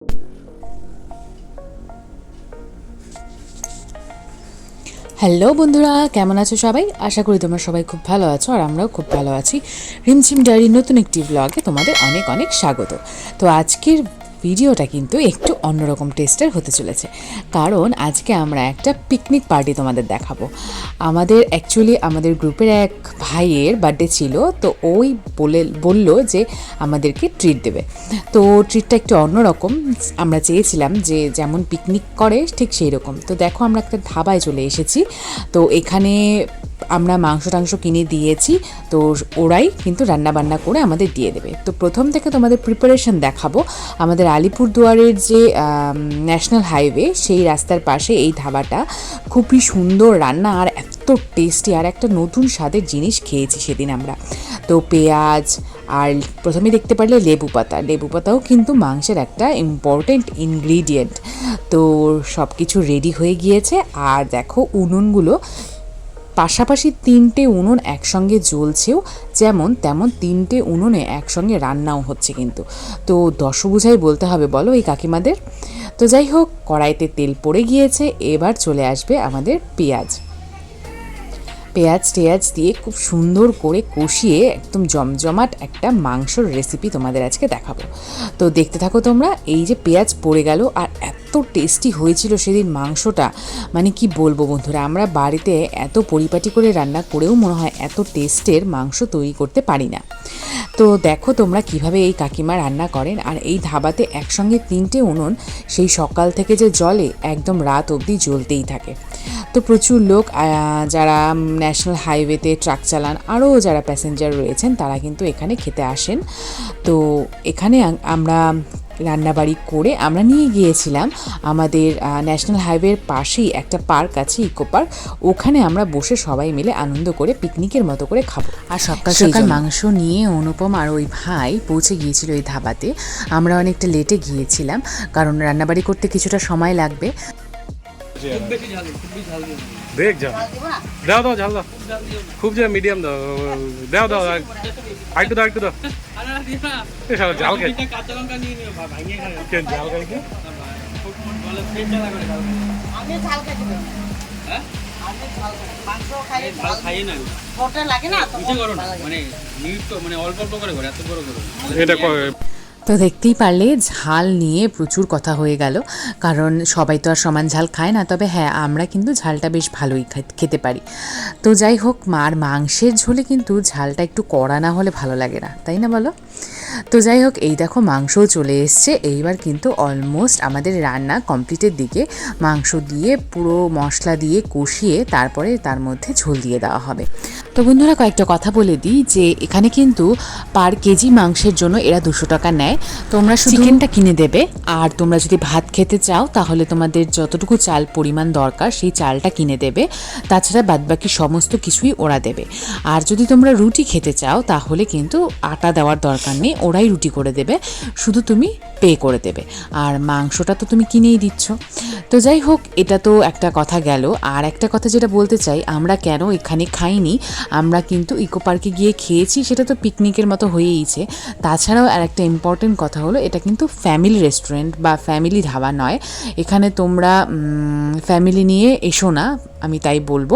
Hello বন্ধুরা, কেমন আছো সবাই? আশা করি তোমরা সবাই খুব ভালো আছো, আর আমরাও খুব ভালো আছি। রিমঝিম ডায়েরির নতুন একটি ব্লগে তোমাদের অনেক অনেক স্বাগত। তো আজকের ভিডিওটা কিন্তু একটু অন্যরকম টেস্টের হতে চলেছে, কারণ আজকে আমরা একটা পিকনিক পার্টি তোমাদের দেখাবো। আমাদের গ্রুপের এক ভাইয়ের বার্থডে ছিল, তো ওই বললো যে আমাদেরকে ট্রিট দেবে। তো ট্রিটটা একটু অন্যরকম, আমরা চেয়েছিলাম যে যেমন পিকনিক করে ঠিক সেই রকম। তো দেখো, আমরা একটা ধাবায় চলে এসেছি। তো এখানে আমরা মাংস টাংস কিনে দিয়েছি, তো ওরাই কিন্তু রান্না বান্না করে আমাদের দিয়ে দেবে। তো প্রথম থেকে তোমাদের প্রিপারেশন দেখাবো। আমাদের আলিপুরদুয়ারের যে ন্যাশনাল হাইওয়ে, সেই রাস্তার পাশে এই ধাবাটা। খুবই সুন্দর রান্না আর এত টেস্টি, আর একটা নতুন স্বাদের জিনিস খেয়েছি সেদিন আমরা। তো পেঁয়াজ আর প্রথমে দেখতে পারলে লেবু পাতাও কিন্তু মাংসের একটা ইম্পর্টেন্ট ইনগ্রিডিয়েন্ট। তো সব কিছু রেডি হয়ে গিয়েছে। আর দেখো, উনুনগুলো পাশাপাশি 3টে উনুন একসঙ্গে জ্বলছেও, যেমন তেমন 3টে উনুনে একসঙ্গে রান্নাও হচ্ছে কিন্তু। তো দশভুজাই বলতে হবে বলো এই কাকিমাদের। তো যাই হোক, কড়াইতে তেল পড়ে গিয়েছে, এবার চলে আসবে আমাদের পেঁয়াজ টেয়াজ দিয়ে খুব সুন্দর করে কষিয়ে একদম জমজমাট একটা মাংসর রেসিপি তোমাদের আজকে দেখাবো। তো দেখতে থাকো তোমরা। এই যে পেঁয়াজ পড়ে গেল, আর এত টেস্টি হয়েছিল সেদিন মাংসটা, মানে কি বলবো বন্ধুরা, আমরা বাড়িতে এত পরিপাটি করে রান্না করেও মনে হয় এত টেস্টের মাংস তৈরি করতে পারি না। তো দেখো তোমরা কিভাবে এই কাকিমা রান্না করেন। আর এই ধাবাতে একসঙ্গে 3টে উনুন সেই সকাল থেকে যে জ্বলে, একদম রাত অবধি জ্বলতেই থাকে। তো প্রচুর লোক, যারা ন্যাশনাল হাইওয়েতে ট্রাক চালান, আরও যারা প্যাসেঞ্জার রয়েছেন, তারা কিন্তু এখানে খেতে আসেন। তো এখানে আমরা রান্নাবাড়ি করে আমরা নিয়ে গিয়েছিলাম আমাদের ন্যাশনাল হাইওয়ের পাশেই একটা পার্ক আছে, ইকো পার্ক। ওখানে আমরা বসে সবাই মিলে আনন্দ করে পিকনিকের মতো করে খাবো। আর সকাল সকাল মাংস নিয়ে অনুপম আর ওই ভাই পৌঁছে গিয়েছিল এই ধাবাতে। আমরা অনেকটা লেটে গিয়েছিলাম, কারণ রান্নাবাড়ি করতে কিছুটা সময় লাগবে। দেখ যাও, দাও দাও ঝাল দাও, খুব যা মিডিয়াম দাও, দাও দাও আরেকটু দাও, একটু দাও। ঝাল খাই, কেন ঝাল খাই? এটা তো দেখতেই পারলে ঝাল নিয়ে প্রচুর কথা হয়ে গেল, কারণ সবাই তো আর সমান ঝাল খায় না। তবে হ্যাঁ, আমরা কিন্তু ঝালটা বেশ ভালোই খেতে পারি। তো যাই হোক, মার মাংসের ঝোলে কিন্তু ঝালটা একটু কড়া না হলে ভালো লাগে না, তাই না বলো? তো যাই হোক, এই দেখো মাংসও চলে এসছে। এইবার কিন্তু অলমোস্ট আমাদের রান্না কমপ্লিটের দিকে। মাংস দিয়ে পুরো মশলা দিয়ে কষিয়ে তারপরে তার মধ্যে ঝোল দিয়ে দেওয়া হবে। তো বন্ধুরা, কয়েকটা কথা বলে দিই যে এখানে কিন্তু পার কেজি মাংসের জন্য এরা 200 টাকা নেয়। তোমরা শুধু চিকেনটা কিনে দেবে, আর তোমরা যদি ভাত খেতে চাও তাহলে তোমাদের যতটুকু চাল পরিমাণ দরকার সেই চালটা কিনে দেবে। তাছাড়া বাদবাকি সমস্ত কিছুই ওরা দেবে। আর যদি তোমরা রুটি খেতে চাও তাহলে কিন্তু আটা দেওয়ার দরকার নেই, ওরাই রুটি করে দেবে, শুধু তুমি পে করে দেবে। আর মাংসটা তো তুমি কিনেই দিচ্ছ। তো যাই হোক, এটা তো একটা কথা গেল। আর একটা কথা যেটা বলতে চাই, আমরা কেন এখানে খাইনি, আমরা কিন্তু ইকো পার্কে গিয়ে খেয়েছি, সেটা তো পিকনিকের মতো হয়েইছে। তাছাড়াও আর একটা ইম্পর্টেন্ট কথা হলো, এটা কিন্তু ফ্যামিলি রেস্টুরেন্ট বা ফ্যামিলি ধাবা নয়। এখানে তোমরা ফ্যামিলি নিয়ে এসো না, আমি তাই বলবো।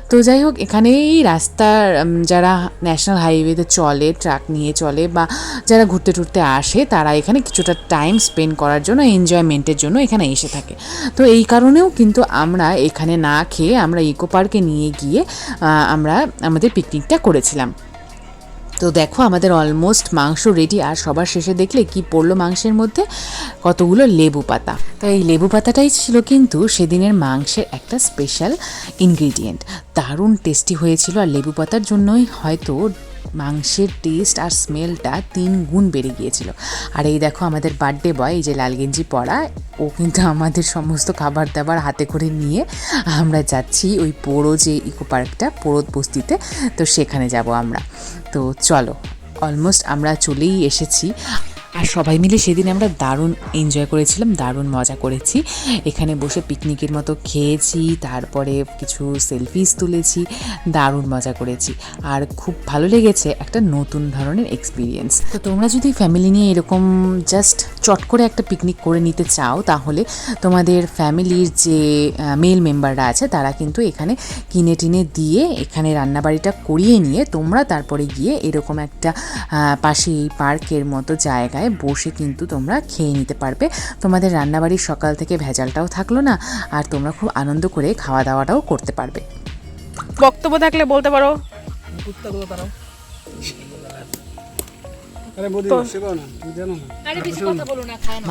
তো যাই হোক, এখানেই রাস্তার যারা ন্যাশনাল হাইওয়েতে চলে, ট্রাক নিয়ে চলে, বা যারা ঘুরতে টুরতে আসে, তারা এখানে কিছুটা টাইম স্পেন্ড করার জন্য, এনজয়মেন্টের জন্য এখানে এসে থাকে। তো এই কারণেও কিন্তু আমরা এখানে না খেয়ে আমরা ইকো পার্কে নিয়ে গিয়ে আমরা আমাদের পিকনিকটা করেছিলাম। তো দেখো, আমাদের অলমোস্ট মাংস রেডি। আর সবার শেষে দেখলে কি পড়লো মাংসের মধ্যে? কতগুলো লেবু পাতা। তো এই লেবু পাতাটাই ছিল কিন্তু সেদিনের মাংসের একটা স্পেশাল ইনগ্রিডিয়েন্ট। দারুণ টেস্টি হয়েছিল, আর লেবু পাতার জন্যই হয়তো মাংসের টেস্ট আর স্মেলটা 3 গুণ বেড়ে গিয়েছিল। আর এই দেখো, আমাদের বার্থডে বয়, এই যে লাল গেঞ্জি পরা, ও কিন্তু আমাদের সমস্ত খাবার দাবার হাতে করে নিয়ে আমরা যাচ্ছি ওই পোড়ো যে ইকো পার্কটা, পোড়ো বস্তিতে। তো সেখানে যাব আমরা। তো চলো, অলমোস্ট আমরা চলেই এসেছি। আর সবাই মিলে সেদিন আমরা দারুণ এনজয় করেছিলাম, দারুণ মজা করেছি। এখানে বসে পিকনিকের মতো খেয়েছি, তারপরে কিছু সেলফিস তুলেছি, দারুণ মজা করেছি। আর খুব ভালো লেগেছে, একটা নতুন ধরনের এক্সপিরিয়েন্স। তো তোমরা যদি ফ্যামিলি নিয়ে এরকম জাস্ট চট করে একটা পিকনিক করে নিতে চাও, তাহলে তোমাদের ফ্যামিলির যে মেল মেম্বাররা আছে তারা কিন্তু এখানে কিনে টিনে দিয়ে এখানে রান্নাবাড়িটা করিয়ে নিয়ে তোমরা তারপরে গিয়ে এরকম একটা পাশেই পার্কের মতো জায়গায় বসে কিন্তু তোমরা খেয়ে নিতে পারবে। তোমাদের রান্নাবাড়ির সকাল থেকে ভেজালটাও থাকলো না, আর তোমরা খুব আনন্দ করে খাওয়া দাওয়াটাও করতে পারবে। বক্তব্য থাকলে বলতে পারো।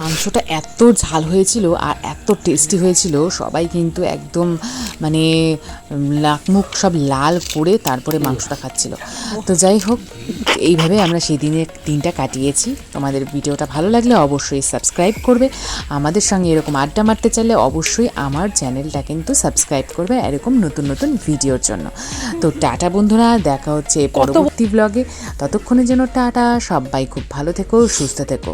মাংসটা এত ঝাল হয়েছিল আর এত টেস্টি হয়েছিল, সবাই কিন্তু একদম মানে নাক মুখ সব লাল করে তারপরে মাংসটা খাচ্ছিল। তো যাই হোক, এইভাবে আমরা সেই দিনটা কাটিয়েছি। তোমাদের ভিডিওটা ভালো লাগলে অবশ্যই সাবস্ক্রাইব করবে। আমাদের সঙ্গে এরকম আড্ডা মারতে চাইলে অবশ্যই আমার চ্যানেলটা কিন্তু সাবস্ক্রাইব করবে এরকম নতুন নতুন ভিডিওর জন্য। তো টাটা বন্ধুরা, দেখা হচ্ছে পরবর্তী ব্লগে। ততক্ষণের জন্য টাটা, সবাই খুব ভালো থেকো, সুস্থ থেকো।